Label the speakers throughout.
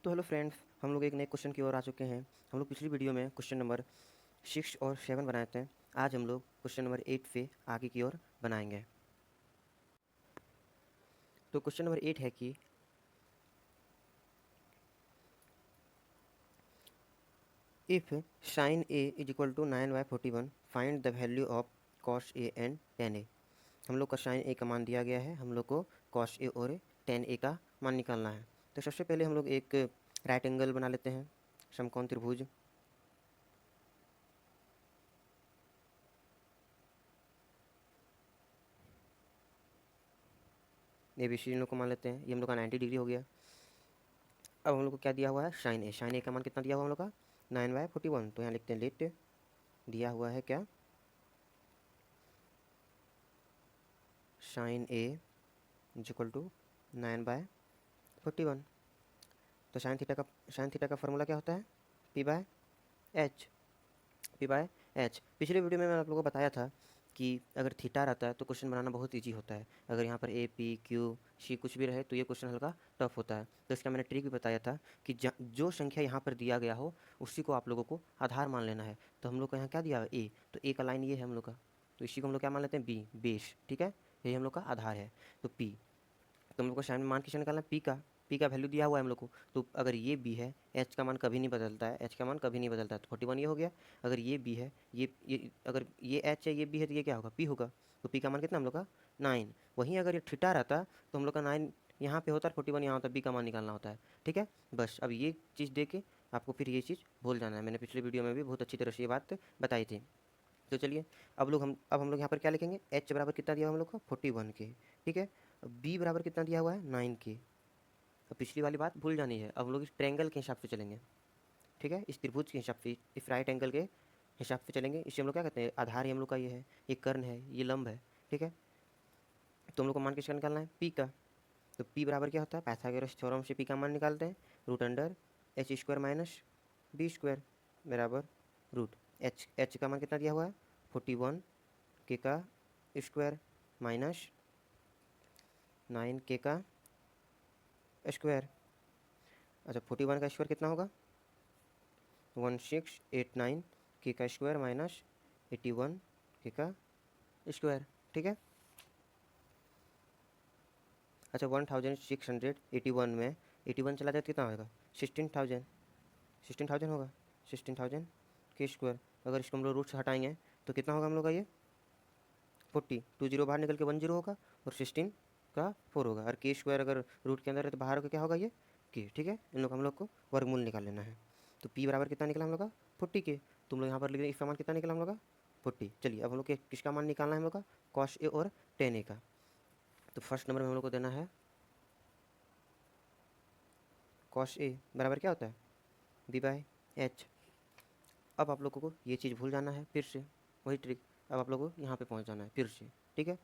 Speaker 1: तो hello friends, हम लोग एक नए क्वेश्चन की ओर आ चुके हैं। हम लोग पिछली वीडियो में क्वेश्चन नंबर 6 और 7 बनाए थे। आज हम लोग क्वेश्चन नंबर 8 से आगे की ओर बनाएंगे। तो क्वेश्चन नंबर 8 है कि if sine A is equal to 9/41 find the value of cos A and tan A. हम लोग का साइन ए का मान दिया गया है, हम लोग को कॉस ए और टेन ए का मान निकालना है। तो सबसे पहले हम लोग एक राइट एंगल बना लेते हैं, समकोण त्रिभुज। ए बी सी इन लोग को मान लेते हैं, ये हम लोग का 90 डिग्री हो गया। अब हम लोग को क्या दिया हुआ है, साइन ए का मान कितना दिया हुआ हम लोग का 9/41। तो यहाँ लिखते हैं लेट दिया हुआ है क्या, sine A is equal to 9/41। तो साइन थीटा का फॉर्मूला क्या होता है, P by H. P by H पिछले वीडियो में मैंने आप लोगों को बताया था कि अगर थीटा रहता है तो क्वेश्चन बनाना बहुत इजी होता है। अगर यहाँ पर ए पी क्यू सी कुछ भी रहे तो ये क्वेश्चन हल्का टफ होता है। तो इसका मैंने ट्रिक भी बताया था कि जो संख्या यहाँ पर दिया गया हो उसी को आप लोगों को आधार मान लेना है। तो हम लोग को यहाँ क्या दिया है, ए। तो ए का लाइन ये है हम लोग का, तो इसी को हम लोग क्या मान लेते हैं, बी, बेस। ठीक है, यही हम लोग का आधार है। तो पी, तो हम लोग को साइन में मान किसका निकालना है, पी का वैल्यू दिया हुआ है हम लोग को। तो अगर ये बी है, एच का मान कभी नहीं बदलता है, एच का मान कभी नहीं बदलता है। तो 41 ये हो गया। अगर ये बी है, ये अगर ये एच है, ये बी है, तो ये क्या होगा, पी होगा। तो पी का मान कितना हम लोग का 9। वहीं अगर ये थीटा रहता तो हम लोग का 9 यहाँ पे होता है, 41 यहाँ होता है, बी का मान निकालना होता है। ठीक है, बस अब ये चीज़ दे के आपको फिर ये चीज़ भूल जाना है। मैंने पिछले वीडियो में भी बहुत अच्छी तरह से ये बात बताई थी। तो चलिए अब हम लोग यहाँ पर क्या लिखेंगे, एच बराबर कितना दिया हुआ हम लोग को 41 के। ठीक है, बी बराबर कितना दिया हुआ है 9 के। अब पिछली वाली बात भूल जानी है, अब हम लोग इस ट्रायंगल के हिसाब से चलेंगे। ठीक है, इस त्रिभुज के हिसाब से, इस राइट एंगल के हिसाब से चलेंगे। इसे हम लोग क्या कहते हैं, आधार ही हम लोग का ये है, ये कर्ण है, ये लंब है। ठीक है, तो हम लोग को मान किसका निकालना है, पी का। तो पी बराबर क्या होता है, पाइथागोरस थ्योरम से पी का मान निकालते हैं, root under H square minus B square बराबर रूट एच का मान कितना दिया हुआ है 41 के का स्क्वायर माइनस 9 के का स्क्वायर। अच्छा, 41 का स्क्वायर कितना होगा 1689 के का स्क्वायर माइनस 81 के का स्क्वायर। ठीक है, अच्छा 1681 में 81 चला जाए तो कितना होगा 16,000 होगा, 16,000 के स्क्वायर। अगर इसको हम लोग रूट से हटाएंगे तो कितना होगा हम लोग का ये 40, 20 बाहर निकल के 10 होगा और 16 का 4 होगा। और के स्क्वायर अगर रूट के अंदर है तो बाहर का क्या होगा ये के। ठीक है, इन लोग हम लोग को वर्गमूल निकाल लेना है। तो पी बराबर कितना निकला हम लोग का 40 के। तुम लोग यहाँ पर लिख रहे इसका मान कितना निकला हम लोग का 40। चलिए अब हम लोग के किसका मान निकालना है हम लोग का, कॉस ए और टेन ए का। तो फर्स्ट नंबर में हम लोग को देना है कॉस ए बराबर क्या होता है बी बाय एच। अब आप लोगों को ये चीज़ भूल जाना है, फिर से वही ट्रिक। अब आप लोगों को यहाँ पे पहुँच जाना है फिर से। ठीक है,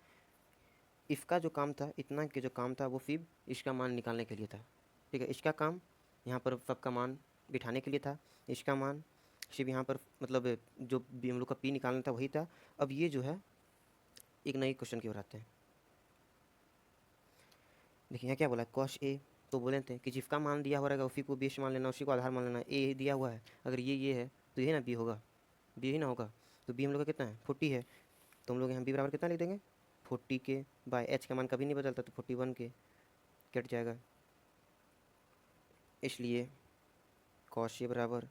Speaker 1: इसका जो काम था, इतना के जो काम था वो फिर इसका मान निकालने के लिए था। ठीक है, इसका काम यहाँ पर सबका मान बिठाने के लिए था। इसका मान सिर्फ यहाँ पर मतलब जो भी हम लोग का पी निकालना था वही था। अब ये जो है एक नई क्वेश्चन की ओर आते हैं। देखिए यहाँ क्या बोला है, कॉस ए। तो बोले थे कि जिसका मान दिया हो रहेगा उसी को बेस मान लेना, उसी को आधार मान लेना। ए दिया हुआ है, अगर ये है तो ये ना बी होगा, बी ही ना होगा। तो बी हम लोग का कितना है 40 है। तो हम लोग यहाँ बी बराबर कितना लिख देंगे 40 के बाय एच का मान कभी नहीं बदलता, तो 41 के कट जाएगा, इसलिए कॉस ए बराबर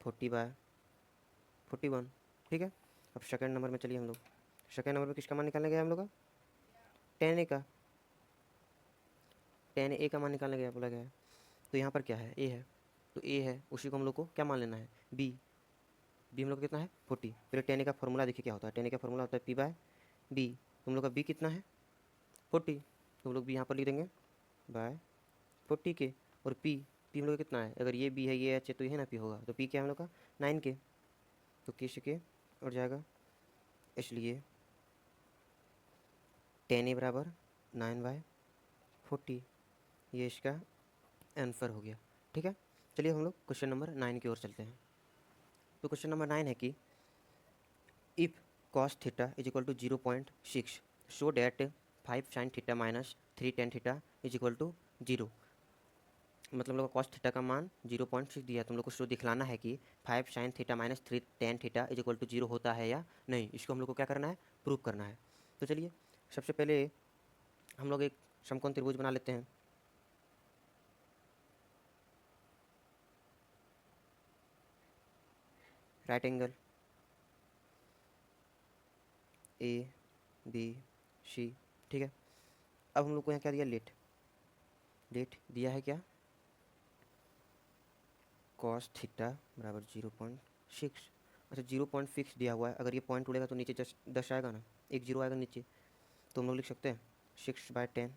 Speaker 1: 40/41। ठीक है, अब सेकंड नंबर में चलिए हम लोग सेकंड नंबर में किसका मान निकालने गया हम लोग का टेन ए का। टेन ए का मान निकालने गया बोला गया है। तो यहाँ पर क्या है, ए है, तो ए है उसी को हम लोग को क्या मान लेना है बी। बी हम लोग का कितना है 40। पहले टेन ए का फॉर्मूला देखिए क्या होता है, टेन ए का फॉर्मूला होता है पी बाय बी। तुम लोग का बी कितना है 40, तो हम लोग बी यहाँ पर लिख देंगे बाय 40 के। और पी पी हम लोग का कितना है, अगर ये बी है ये एच है तो ये ना पी होगा। तो पी क्या है हम लोग का 9 के, तो किस के उठ जाएगा, इसलिए 10 बराबर 9/40। ये इसका आंसर हो गया। ठीक है, चलिए हम लोग क्वेश्चन नंबर 9 की ओर चलते हैं। तो क्वेश्चन नंबर 9 है कि if cos theta is equal to 0.6 show that 5 sin theta minus 3 tan theta is equal to 0। मतलब हम लोग का कॉस थीटा का मान 0.6 दिया है, तो हम लोग को शो दिखलाना है कि 5 sine theta minus 3 tan theta is equal to 0 होता है या नहीं। इसको हम लोग को क्या करना है, प्रूव करना है। तो चलिए सबसे पहले हम लोग एक समकोण त्रिभुज बना लेते हैं। Right angle A B C, ठीक है। अब हम लोग को यहाँ क्या दिया, लेट दिया है क्या, कॉस थीटा बराबर 0.6। अच्छा 0.6 दिया हुआ है, अगर ये पॉइंट उड़ेगा तो नीचे 10 आएगा ना, एक जीरो आएगा नीचे, तो हम लोग लिख सकते हैं 6/10।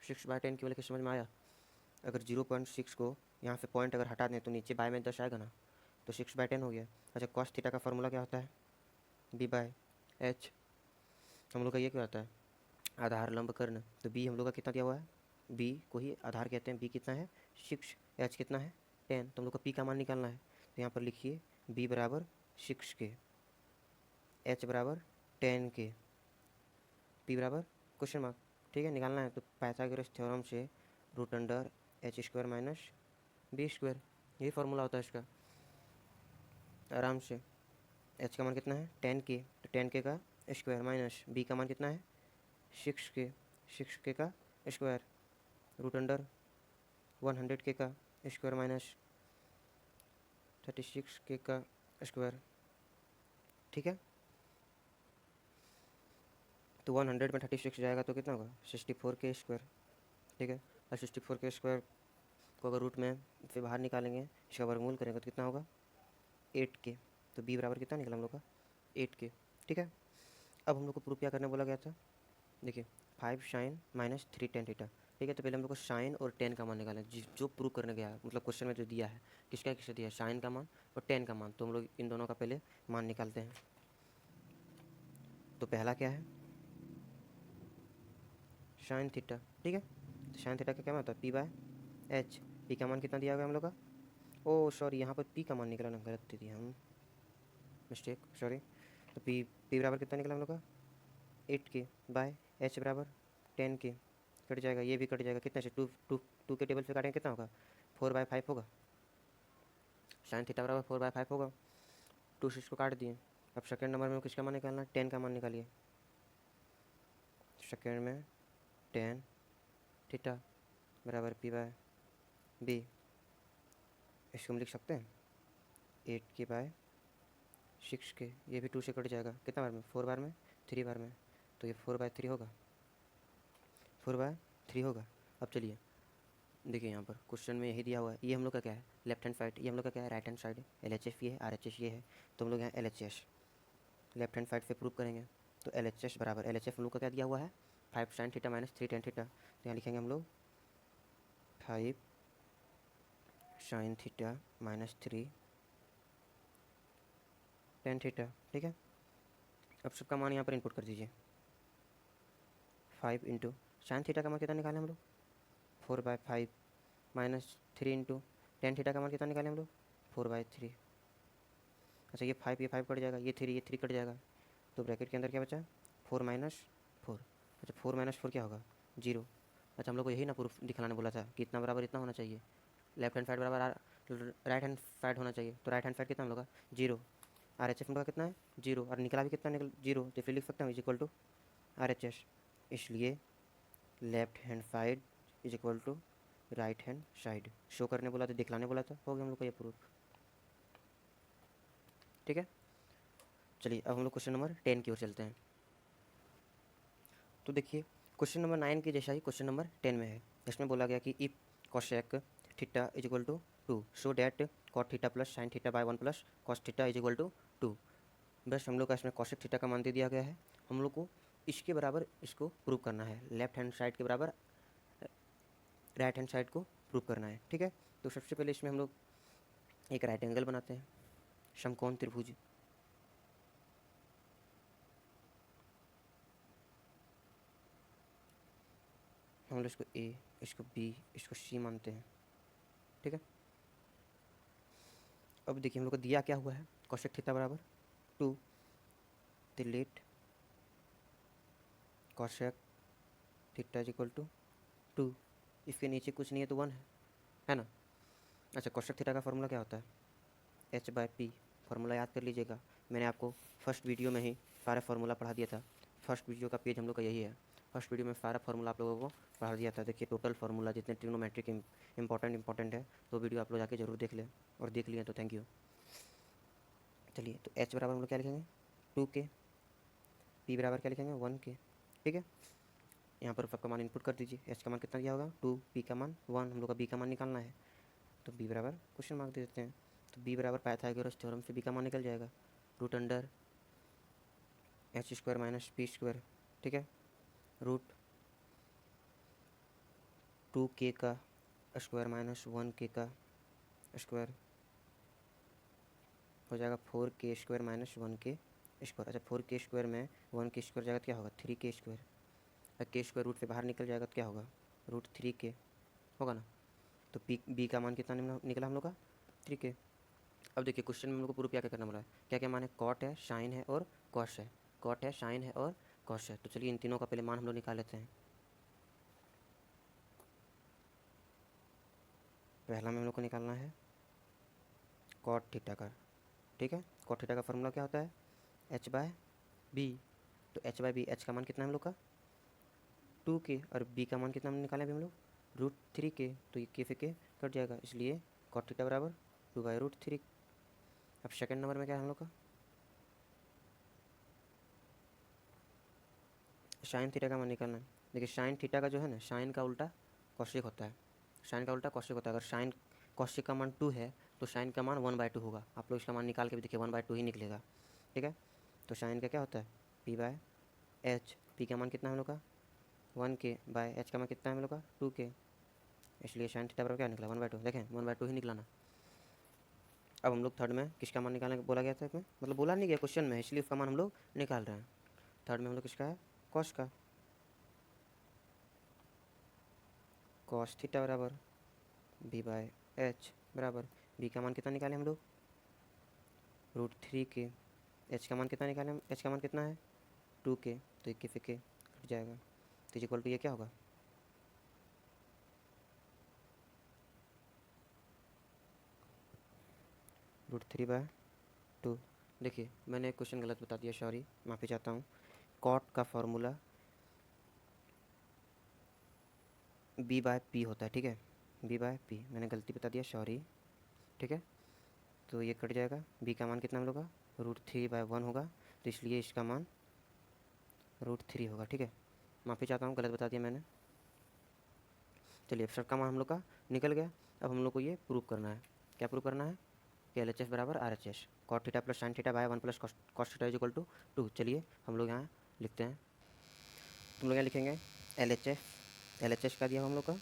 Speaker 1: 6/10 की वजह के समझ में आया। अगर 0.6 को यहाँ से पॉइंट अगर हटा दें तो नीचे बाय में 10 आएगा ना, तो 6/10 हो गया। अच्छा कॉस थीटा का फॉर्मूला क्या होता है, B/H। हम लोग का ये क्या होता है, आधार लंब कर्ण। तो बी हम लोग का कितना दिया हुआ है, बी को ही आधार कहते हैं। बी कितना है 6, एच कितना है 10। तो हम लोग को पी का मान निकालना है, तो यहाँ पर लिखिए बी बराबर 6 के, एच बराबर 10 के, पी बराबर क्वेश्चन मार्क, ठीक है। निकालना है तो पाइथागोरस थ्योरम से root under H square minus B square, यही फार्मूला होता है इसका। आराम से एच का मान कितना है 10 के, तो 10 के का स्क्वायर माइनस बी का मान कितना है 6 के का स्क्वायर रूट अंडर 100 के का स्क्वायर माइनस 36 के का स्क्वायर, ठीक है। तो 100 में 36 जाएगा तो कितना होगा 64 के स्क्वायर, ठीक है। और 64 के स्क्वायर को अगर रूट में से बाहर निकालेंगे, इसका वर्गमूल करेंगे तो कितना होगा 8 के। तो बी बराबर कितना निकला हम लोग का 8 के, ठीक है। अब हम लोग को प्रूफ क्या करने बोला गया था, देखिए 5 साइन माइनस 3 टेन थीटा, ठीक है। तो पहले हम लोग को साइन और टेन का मान निकालें, जो प्रूव करने गया है, मतलब क्वेश्चन में जो दिया है किसका किससे दिया है, साइन का मान और टेन का मान। तो हम लोग इन दोनों का पहले मान निकालते हैं। तो पहला क्या है साइन थीटा, ठीक है। तो साइन थीटा का क्या मान होता है P/H। पी का मान कितना दिया गया हम लोग का, ओ सॉरी यहाँ पर पी का मान निकला ना, गलत दे दिया हम, मिस्टेक सॉरी। तो पी बराबर कितना निकला हम लोग का 8 के बाय एच बराबर 10 के, कट जाएगा ये भी कट जाएगा, कितना से 2 के टेबल से काटेंगे कितना होगा 4/5 होगा। साइन थीटा बराबर 4/5 होगा, 2 से इसको काट दिए। अब सेकेंड नंबर में किसका मान निकालना है 10 का मान निकालिए। सेकेंड में 10 थीटा बराबर P/B, इसको हम लिख सकते हैं 8 के बाय 6 के, ये भी 2 से कट जाएगा, कितना बार में 4 बार में 3 बार में, तो ये 4/3 होगा, 4/3 होगा। अब चलिए देखिए यहाँ पर क्वेश्चन में यही दिया हुआ है, ये हम लोग का क्या है लेफ्ट हैंड साइड, ये हम लोग का क्या है राइट हैंड साइड, LHS ये है RHS ये है। तो हम लोग यहाँ LHS लेफ्ट हैंड साइड से प्रूव करेंगे। तो LHS बराबर LHS हम लोग का क्या दिया हुआ है 5 sine theta minus 3 tan theta. तो यहाँ लिखेंगे हम लोग 5 sine theta minus 3 tan theta, ठीक है। अब सबका मान यहाँ पर इनपुट कर दीजिए, 5 इंटू साइन थीटा का मान कितना निकालें हम लोग 4/5 माइनस 3 इंटू टेन थीटा का मान कितना निकालें हम लोग 4/3। अच्छा ये 5 कट जाएगा, ये 3 कट जाएगा, तो ब्रैकेट के अंदर क्या बचा 4 माइनस 4। अच्छा 4 माइनस 4 क्या होगा 0। अच्छा हम लोग को यही ना प्रूफ दिखलाने बोला था कि इतना बराबर इतना होना चाहिए, लेफ्ट हैंड साइड बराबर राइट हैंड साइड होना चाहिए। तो राइट हैंड साइड कितना हम लोग का 0, RHS हम लोग का कितना है 0, और निकला भी कितना निकल 0, तो फिर लिख सकते हैं इज इक्वल टू RHS। इसलिए left hand side is equal to right hand side, show करने बोला था दिखलाने बोला था, हो गया हम लोग का ये प्रूफ, ठीक है। चलिए अब हम लोग क्वेश्चन नंबर 10 की ओर चलते हैं। तो देखिए क्वेश्चन नंबर 9 के जैसा ही क्वेश्चन नंबर 10 में है। इसमें बोला गया कि if cosec theta is equal to 2 so that cot theta plus sine theta by 1 plus cos theta is equal to 2। बस हम लोग का इसमें कोसेक थीटा का मान दे दिया गया है, हम लोग को इसके बराबर इसको प्रूव करना है, लेफ्ट हैंड साइड के बराबर राइट हैंड साइड को प्रूव करना है, ठीक है। तो सबसे पहले इसमें हम लोग एक राइट एंगल बनाते हैं, समकोण त्रिभुज। हम लोग इसको A, इसको B, इसको C मानते हैं, ठीक है। अब देखिए हम लोग को दिया क्या हुआ है कोसेक थीटा बराबर 2, तो let cosec theta is equal to 2, इसके नीचे कुछ नहीं है तो 1 है, है ना। अच्छा, कोशेक थीटा का फॉर्मूला क्या होता है? H by P. फार्मूला याद कर लीजिएगा, मैंने आपको फर्स्ट वीडियो में ही सारा फार्मूला पढ़ा दिया था। फर्स्ट वीडियो का पेज हम लोग का यही है। फर्स्ट वीडियो में सारा फार्मूला आप लोगों को पढ़ा दिया था। देखिए टोटल फार्मूला जितने ट्रिग्नोमेट्रिक इंपॉर्टेंट है, तो वीडियो आप लोग जाके जरूर देख लें, और देख लिए तो थैंक यू। चलिए, तो एच बराबर हम लोग क्या लिखेंगे? 2k। पी बराबर क्या लिखेंगे? 1k। ठीक है, यहाँ पर सबका मान इनपुट कर दीजिए। एच का मान कितना दिया होगा? 2, पी का मान 1, हम लोग का बी का मान निकालना है। तो बी बराबर क्वेश्चन मार्क दे देते हैं। तो बी बराबर पाइथागोरस थ्योरम से बी का मान निकल जाएगा, root under H square minus P square. ठीक है, रूट 2k का स्क्वायर माइनस 1k का स्क्वायर हो जाएगा 4k square minus 1k square. अच्छा, 4k स्क्वायर में 1k स्क्वायर जाएगा तो क्या होगा? 3k square. और k स्क्वायर रूट से बाहर निकल जाएगा तो क्या होगा? रूट 3k होगा ना। तो पी बी का मान कितना निकला हम लोग का? 3k। अब देखिए क्वेश्चन में हम लोग को प्रूफ क्या क्या करना बोला है। क्या क्या मान है? कॉट है, साइन है और कॉस है। कॉट है, साइन है और कॉस है। तो चलिए इन तीनों का पहले मान हम लोग निकाल लेते हैं। पहला में हम लोग को निकालना है कॉट थीटा का। ठीक है, कॉट थीटा का फॉर्मूला क्या होता है? H by B. तो एच बाय बी, एच का मान कितना है हम लोग का? 2k, और बी का मान कितना निकालें अभी हम लोग? Root 3k। तो ये के से के कट जाएगा, इसलिए कॉट थीटा बराबर 2/√3। अब सेकंड नंबर में क्या है हम लोग का? साइन थीटा का मान निकालना है। देखिए साइन थीटा का जो है ना, साइन का उल्टा कॉशिक होता है। साइन का उल्टा कॉशिक होता है। अगर साइन कॉशिक का मान 2 है तो साइन का मान 1/2 होगा। आप लोग इसका मान निकाल के भी देखिए 1/2 ही निकलेगा। ठीक है, तो साइन का क्या होता है? P by H. पी का मान कितना है हम लोग का? 1k बाय एच का मान कितना है हम लोग का? 2k। इसलिए साइन थीटा बराबर क्या निकला? 1/2। देखें 1/2 ही निकला ना। अब हम लोग थर्ड में किसका मान निकालने बोला गया था इसमें, मतलब बोला नहीं गया क्वेश्चन में, इसलिए उसका मान हम लोग निकाल रहे हैं। थर्ड में हम लोग किसका है? कॉस का। कॉस थीटा बराबर बी बाय एच बराबर बी का मान कितना निकाले हम लोग? √3k। एच का मान कितना निकाले हम? एच का मान कितना है? 2k। तो 1 से के कट जाएगा, तो इक्वल टू ये क्या होगा? √3/2। देखिए मैंने क्वेश्चन गलत बता दिया, सॉरी, माफ़ी चाहता हूँ। कॉट का फॉर्मूला बी बाय पी होता है। ठीक है, बी बाय पी, मैंने गलती बता दिया, सॉरी। ठीक है, तो ये कट जाएगा। बी का मान कितना हम लोग का? √3/1 होगा, तो इसलिए इसका मान √3 होगा। ठीक है, माफ़ी चाहता हूँ, गलत बता दिया मैंने। चलिए अब सबका मान हम लोग का निकल गया। अब हम लोग को ये प्रूव करना है। क्या प्रूव करना है? कि LHS बराबर RHS। Cot theta plus sine theta by 1 plus cos theta is equal to 2। चलिए हम लोग यहाँ लिखते हैं। तुम लोग यहाँ लिखेंगे LHS का दिया हुआ हम लोग का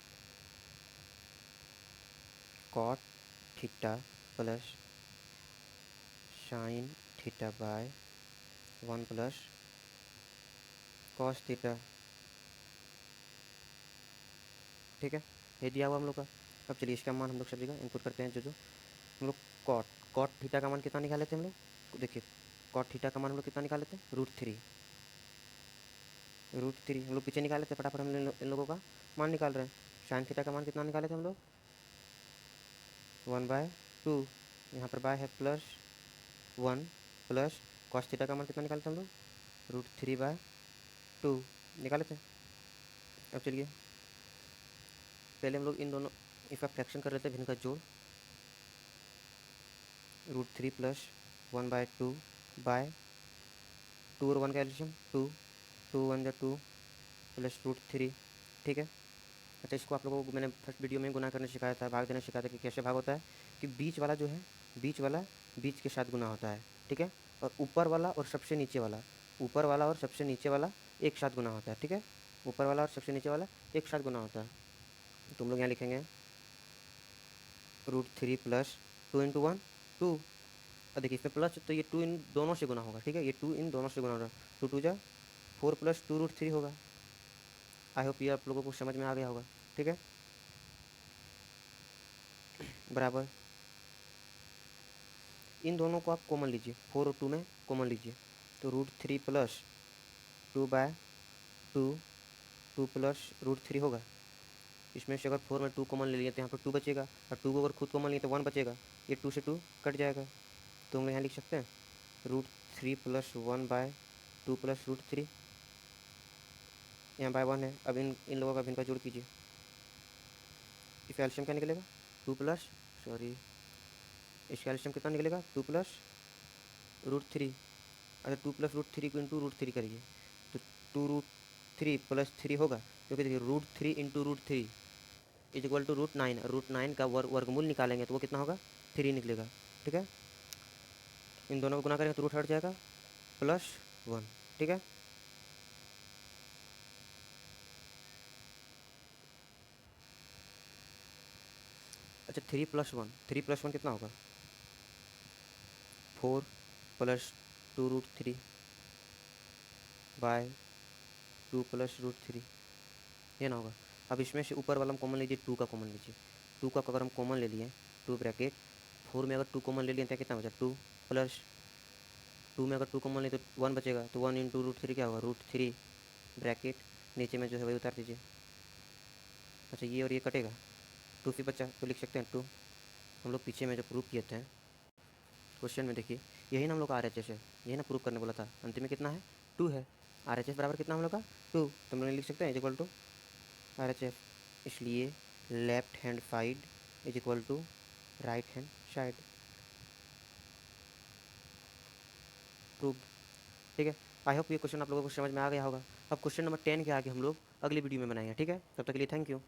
Speaker 1: cot theta plus sine theta by 1 plus cos theta. ठीक है, ये दिया हुआ हम लोग का। अब चलिए इसका मान हम लोग सब जगह इनपुट करते हैं। जो हम लोग कॉट कॉट थीटा का मान कितना निकाल लेते हैं हम लोग? देखिए कॉट थीटा का मान हम लोग कितना निकाल लेते हैं? √3 हम लोग पीछे निकाल लेते हैं। फटाफट हम इन लोगों का मान निकाल रहे हैं। साइन थीटा का मान कितना निकाले थे हम लोग? 1/2। यहाँ पर बाय है +1 प्लस कॉस थीटा का मान कितना निकाले थे हम लोग? √3/2 निकाले थे। अब चलिए पहले हम लोग इन दोनों इसका फ्रैक्शन कर लेते हैं, भिन्न का जोड़। √3 प्लस 1/2 बाय 2 और 1 का एल्शियम 2, 2 1 2 प्लस √3। ठीक है, अच्छा इसको आप लोगों को मैंने फर्स्ट वीडियो में गुना करने सिखाया था, भाग देना सिखाया था कि कैसे भाग होता है। कि बीच वाला जो है, बीच वाला बीच के साथ गुना होता है। ठीक है, और ऊपर वाला और सबसे नीचे वाला, ऊपर वाला और सबसे नीचे वाला एक साथ गुना होता है। ठीक है, ऊपर वाला और सबसे नीचे वाला एक साथ गुना होता है। तुम लोग यहाँ लिखेंगे √3 प्लस 2 × 1 2। और देखिए इसमें प्लस तो ये 2 इन दोनों से गुना होगा। ठीक है, ये 2 इन दोनों से गुना होगा। 2 2 जा 4 प्लस 2 √3 होगा। आई होप ये आप लोगों को समझ में आ गया होगा। ठीक है, बराबर इन दोनों को आप कॉमन लीजिए, 4 और 2 में कॉमन लीजिए। तो √3 प्लस 2/2 2 प्लस √3 होगा। इसमें से अगर 4 में 2 कॉमन ले लिए तो यहाँ पर 2 बचेगा, और 2 को अगर खुद कॉमन लिए तो 1 बचेगा, ये 2 से 2 कट जाएगा। तो हम लोग यहाँ लिख सकते हैं √3 + 1 बाय 2 + √3, यहाँ बाय 1 है। अब इन लोगों का भी इनका जोड़ कीजिए, इसका एलसीएम क्या निकलेगा 2 प्लस सॉरी इसका एलसीएम कितना निकलेगा 2 + √3। अच्छा 2 + √3 को इंटू √3 करिए तो 2√3 + 3 होगा, क्योंकि देखिए √3 इंटू √3 = √9। √9 का वर्गमूल निकालेंगे तो वो कितना होगा 3 निकलेगा। ठीक है, इन दोनों को गुना करेंगे तो रूट हट जाएगा +1। ठीक है, अच्छा 3 + 1 कितना होगा 4 + 2√3 बाय 2 + √3, ये ना होगा। अब इसमें से ऊपर वाला हम कॉमन लीजिए, 2 का कॉमन लीजिए। 2 का अगर हम कॉमन ले लिए 2 ब्रैकेट 4 में अगर 2 कॉमन ले लिए तो कितना बचा 2 प्लस 2 में अगर 2 कॉमन ले तो 1 बचेगा, तो 1 इंटू √3 क्या होगा √3 ब्रैकेट नीचे में जो है वही उतार दीजिए। अच्छा ये और ये कटेगा, 2 फिर बचा तो लिख सकते हैं 2। हम लोग पीछे में जो प्रूफ किए थे क्वेश्चन में देखिए, यही ना हम लोग का RHS है, यही ना प्रूफ करने बोला था। अंतिम में कितना है 2 है, RHS बराबर कितना हम लोग का 2, तो हम लोग लिख सकते हैं = RHS। इसलिए left hand side = right hand side, proof. ठीक है, आई होप ये क्वेश्चन आप लोगों को समझ में आ गया होगा। अब क्वेश्चन नंबर 10 के आगे हम लोग अगली वीडियो में बनाएंगे। ठीक है, तब तक के लिए थैंक यू।